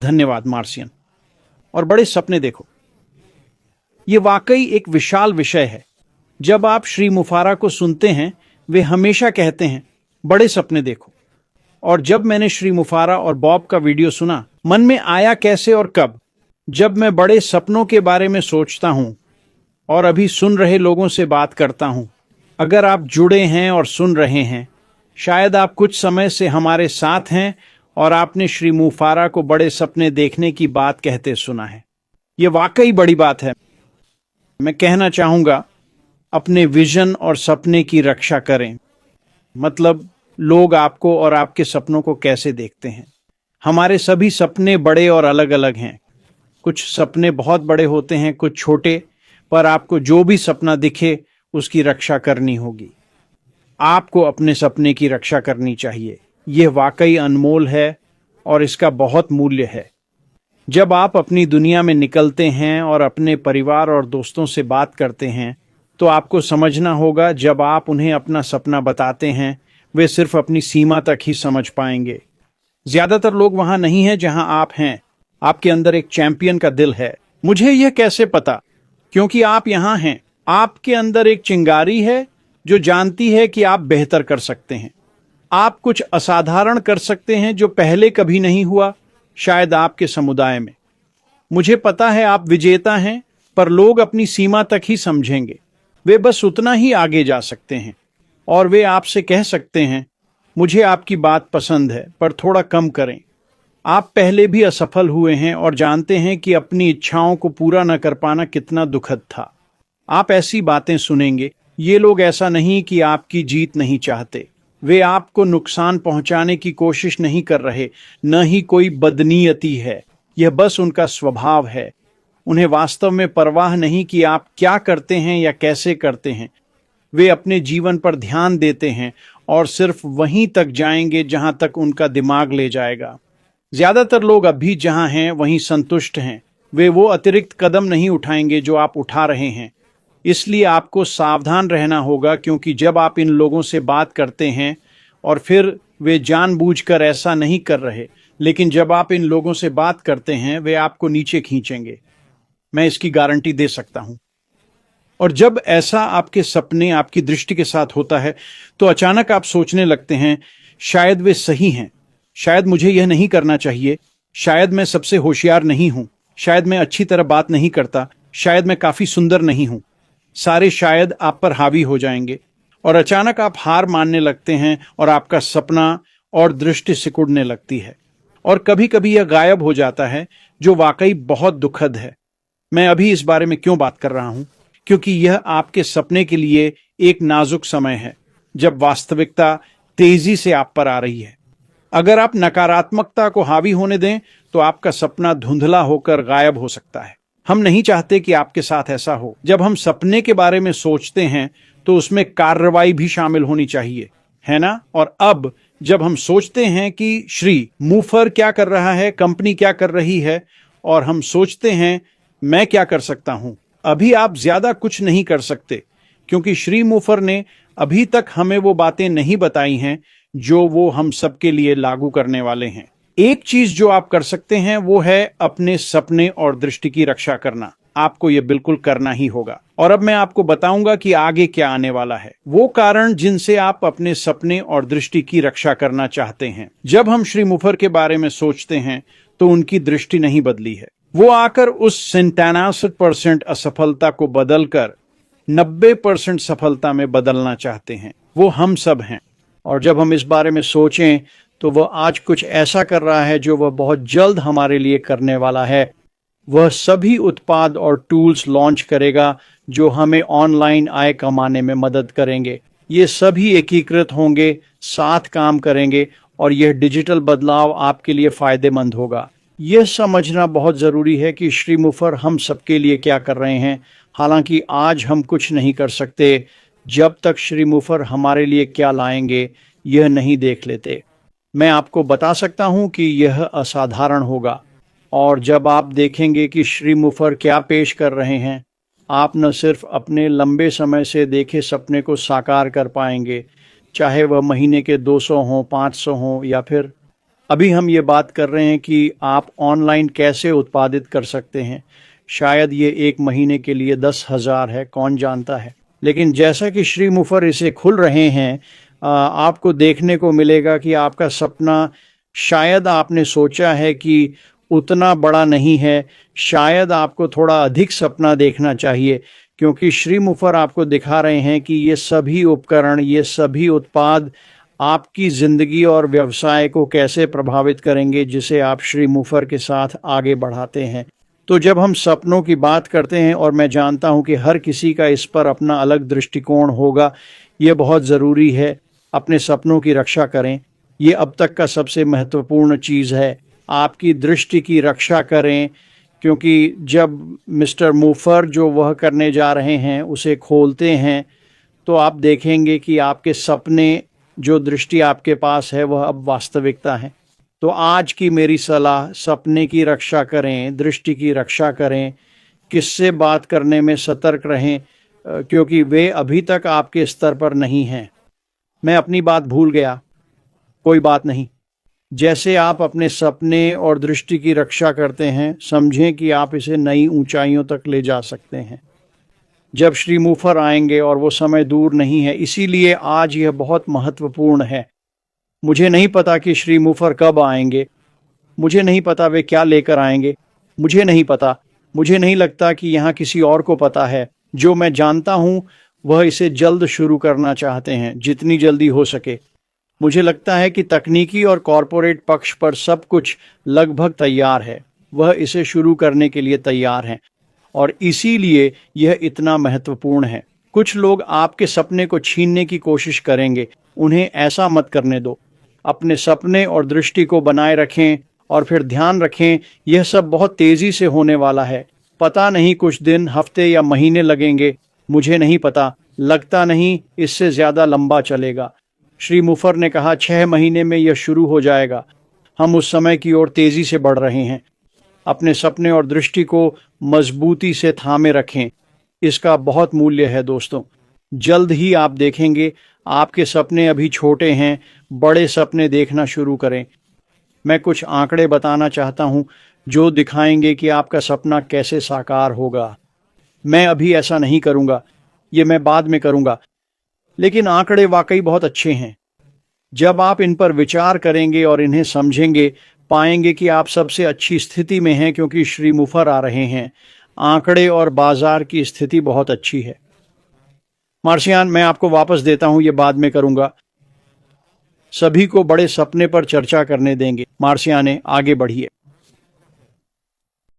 धन्यवाद मार्सियन। और बड़े सपने देखो, ये वाकई एक विशाल विषय है। जब आप श्री मुफारा को सुनते हैं, वे हमेशा कहते हैं बड़े सपने देखो। और जब मैंने श्री मुफारा और बॉब का वीडियो सुना, मन में आया कैसे और कब, जब मैं बड़े सपनों के बारे में सोचता हूं और अभी सुन रहे लोगों से बात करता हूं। अगर आप जुड़े हैं और सुन रहे हैं, शायद आप कुछ समय से हमारे साथ हैं और आपने श्री मुफारा को बड़े सपने देखने की बात कहते सुना है। ये वाकई बड़ी बात है। मैं कहना चाहूंगा, अपने विजन और सपने की रक्षा करें। मतलब, लोग आपको और आपके सपनों को कैसे देखते हैं। हमारे सभी सपने बड़े और अलग अलग हैं। कुछ सपने बहुत बड़े होते हैं, कुछ छोटे, पर आपको जो भी सपना दिखे उसकी रक्षा करनी होगी। आपको अपने सपने की रक्षा करनी चाहिए। यह वाकई अनमोल है और इसका बहुत मूल्य है। जब आप अपनी दुनिया में निकलते हैं और अपने परिवार और दोस्तों से बात करते हैं, तो आपको समझना होगा, जब आप उन्हें अपना सपना बताते हैं, वे सिर्फ अपनी सीमा तक ही समझ पाएंगे। ज्यादातर लोग वहां नहीं हैं जहां आप हैं। आपके अंदर एक चैंपियन का दिल है। मुझे यह कैसे पता? क्योंकि आप यहां हैं। आपके अंदर एक चिंगारी है जो जानती है कि आप बेहतर कर सकते हैं। आप कुछ असाधारण कर सकते हैं जो पहले कभी नहीं हुआ, शायद आपके समुदाय में। मुझे पता है आप विजेता हैं, पर लोग अपनी सीमा तक ही समझेंगे। वे बस उतना ही आगे जा सकते हैं और वे आपसे कह सकते हैं, मुझे आपकी बात पसंद है, पर थोड़ा कम करें। आप पहले भी असफल हुए हैं और जानते हैं कि अपनी इच्छाओं को पूरा न कर पाना कितना दुखद था। आप ऐसी बातें सुनेंगे। ये लोग ऐसा नहीं कि आपकी जीत नहीं चाहते। वे आपको नुकसान पहुंचाने की कोशिश नहीं कर रहे, न ही कोई बदनीयती है। यह बस उनका स्वभाव है। उन्हें वास्तव में परवाह नहीं कि आप क्या करते हैं या कैसे करते हैं। वे अपने जीवन पर ध्यान देते हैं और सिर्फ वहीं तक जाएंगे जहां तक उनका दिमाग ले जाएगा। ज्यादातर लोग अभी जहां हैं वहीं संतुष्ट हैं। वे वो अतिरिक्त कदम नहीं उठाएंगे जो आप उठा रहे हैं। इसलिए आपको सावधान रहना होगा, क्योंकि जब आप इन लोगों से बात करते हैं और फिर वे जानबूझकर ऐसा नहीं कर रहे, लेकिन जब आप इन लोगों से बात करते हैं, वे आपको नीचे खींचेंगे। मैं इसकी गारंटी दे सकता हूं। और जब ऐसा आपके सपने आपकी दृष्टि के साथ होता है, तो अचानक आप सोचने लगते हैं, शायद वे सही हैं। शायद मुझे यह नहीं करना चाहिए। शायद मैं सबसे होशियार नहीं हूं। शायद मैं अच्छी तरह बात नहीं करता। शायद मैं काफी सुंदर नहीं हूं। सारे शायद आप पर हावी हो जाएंगे और अचानक आप हार मानने लगते हैं और आपका सपना और दृष्टि सिकुड़ने लगती है। और कभी कभी यह गायब हो जाता है, जो वाकई बहुत दुखद है। मैं अभी इस बारे में क्यों बात कर रहा हूं? क्योंकि यह आपके सपने के लिए एक नाजुक समय है, जब वास्तविकता तेजी से आप पर आ रही है। अगर आप नकारात्मकता को हावी होने दें, तो आपका सपना धुंधला होकर गायब हो सकता है। हम नहीं चाहते कि आपके साथ ऐसा हो। जब हम सपने के बारे में सोचते हैं, तो उसमें कार्रवाई भी शामिल होनी चाहिए, है ना? और अब जब हम सोचते हैं कि श्री मुफर क्या कर रहा है, कंपनी क्या कर रही है, और हम सोचते हैं मैं क्या कर सकता हूं, अभी आप ज्यादा कुछ नहीं कर सकते, क्योंकि श्री मुफर ने अभी तक हमें वो बातें नहीं बताई हैं जो वो हम सबके लिए लागू करने वाले हैं। एक चीज जो आप कर सकते हैं, वो है अपने सपने और दृष्टि की रक्षा करना। आपको ये बिल्कुल करना ही होगा। और अब मैं आपको बताऊंगा कि आगे क्या आने वाला है। वो कारण जिनसे आप अपने सपने और दृष्टि की रक्षा करना चाहते हैं। जब हम श्री मुफर के बारे में सोचते हैं, तो उनकी दृष्टि नहीं बदली है। वो आकर उस 97% असफलता को बदलकर 90% सफलता में बदलना चाहते हैं। वो हम सब हैं। और जब हम इस बारे में सोचें, तो वह आज कुछ ऐसा कर रहा है जो वह बहुत जल्द हमारे लिए करने वाला है। वह सभी उत्पाद और टूल्स लॉन्च करेगा जो हमें ऑनलाइन आय कमाने में मदद करेंगे। ये सभी एकीकृत होंगे, साथ काम करेंगे, और यह डिजिटल बदलाव आपके लिए फायदेमंद होगा। यह समझना बहुत ज़रूरी है कि श्री मुफर हम सबके लिए क्या कर रहे हैं। हालांकि आज हम कुछ नहीं कर सकते जब तक श्री मुफर हमारे लिए क्या लाएंगे यह नहीं देख लेते। मैं आपको बता सकता हूं कि यह असाधारण होगा, और जब आप देखेंगे कि श्री मुफर क्या पेश कर रहे हैं, आप न सिर्फ अपने लंबे समय से देखे सपने को साकार कर पाएंगे, चाहे वह महीने के 200 हों, 500 हों, या फिर अभी हम ये बात कर रहे हैं कि आप ऑनलाइन कैसे उत्पादित कर सकते हैं। शायद ये 1 महीने के लिए 10,000 है, कौन जानता है। लेकिन जैसा कि श्री मुफर इसे खुल रहे हैं, आपको देखने को मिलेगा कि आपका सपना शायद आपने सोचा है कि उतना बड़ा नहीं है, शायद आपको थोड़ा अधिक सपना देखना चाहिए, क्योंकि श्री मुफर आपको दिखा रहे हैं कि ये सभी उपकरण, ये सभी उत्पाद आपकी ज़िंदगी और व्यवसाय को कैसे प्रभावित करेंगे, जिसे आप श्री मुफर के साथ आगे बढ़ाते हैं। तो जब हम सपनों की बात करते हैं, और मैं जानता हूं कि हर किसी का इस पर अपना अलग दृष्टिकोण होगा, ये बहुत ज़रूरी है अपने सपनों की रक्षा करें। ये अब तक का सबसे महत्वपूर्ण चीज़ है, आपकी दृष्टि की रक्षा करें, क्योंकि जब मिस्टर मुफर जो वह करने जा रहे हैं उसे खोलते हैं, तो आप देखेंगे कि आपके सपने, जो दृष्टि आपके पास है, वह अब वास्तविकता है। तो आज की मेरी सलाह, सपने की रक्षा करें, दृष्टि की रक्षा करें, किससे बात करने में सतर्क रहें, क्योंकि वे अभी तक आपके स्तर पर नहीं हैं। मैं अपनी बात भूल गया, कोई बात नहीं। जैसे आप अपने सपने और दृष्टि की रक्षा करते हैं, समझें कि आप इसे नई ऊंचाइयों तक ले जा सकते हैं। जब श्री मुफर आएंगे, और वो समय दूर नहीं है, इसीलिए आज यह बहुत महत्वपूर्ण है। मुझे नहीं पता कि श्री मुफर कब आएंगे, मुझे नहीं पता वे क्या लेकर आएंगे, मुझे नहीं पता। मुझे नहीं लगता कि यहाँ किसी और को पता है। जो मैं जानता हूँ वह इसे जल्द शुरू करना चाहते हैं, जितनी जल्दी हो सके। मुझे लगता है कि तकनीकी और कॉरपोरेट पक्ष पर सब कुछ लगभग तैयार है, वह इसे शुरू करने के लिए तैयार हैं, और इसीलिए यह इतना महत्वपूर्ण है। कुछ लोग आपके सपने को छीनने की कोशिश करेंगे, उन्हें ऐसा मत करने दो। अपने सपने और दृष्टि को बनाए रखें, और फिर ध्यान रखें, यह सब बहुत तेजी से होने वाला है। पता नहीं कुछ दिन, हफ्ते या महीने लगेंगे, मुझे नहीं पता, लगता नहीं इससे ज़्यादा लंबा चलेगा। श्री मुफर ने कहा 6 महीने में यह शुरू हो जाएगा। हम उस समय की ओर तेजी से बढ़ रहे हैं। अपने सपने और दृष्टि को मजबूती से थामे रखें, इसका बहुत मूल्य है दोस्तों। जल्द ही आप देखेंगे, आपके सपने अभी छोटे हैं, बड़े सपने देखना शुरू करें। मैं कुछ आंकड़े बताना चाहता हूं, जो दिखाएंगे कि आपका सपना कैसे साकार होगा। मैं अभी ऐसा नहीं करूंगा, ये मैं बाद में करूंगा, लेकिन आंकड़े वाकई बहुत अच्छे हैं। जब आप इन पर विचार करेंगे और इन्हें समझेंगे, पाएंगे कि आप सबसे अच्छी स्थिति में हैं, क्योंकि श्री मुफर आ रहे हैं। आंकड़े और बाजार की स्थिति बहुत अच्छी है। मार्सियान, मैं आपको वापस देता हूं, ये बाद में करूंगा। सभी को बड़े सपने पर चर्चा करने देंगे। मार्सिया ने आगे बढ़िए।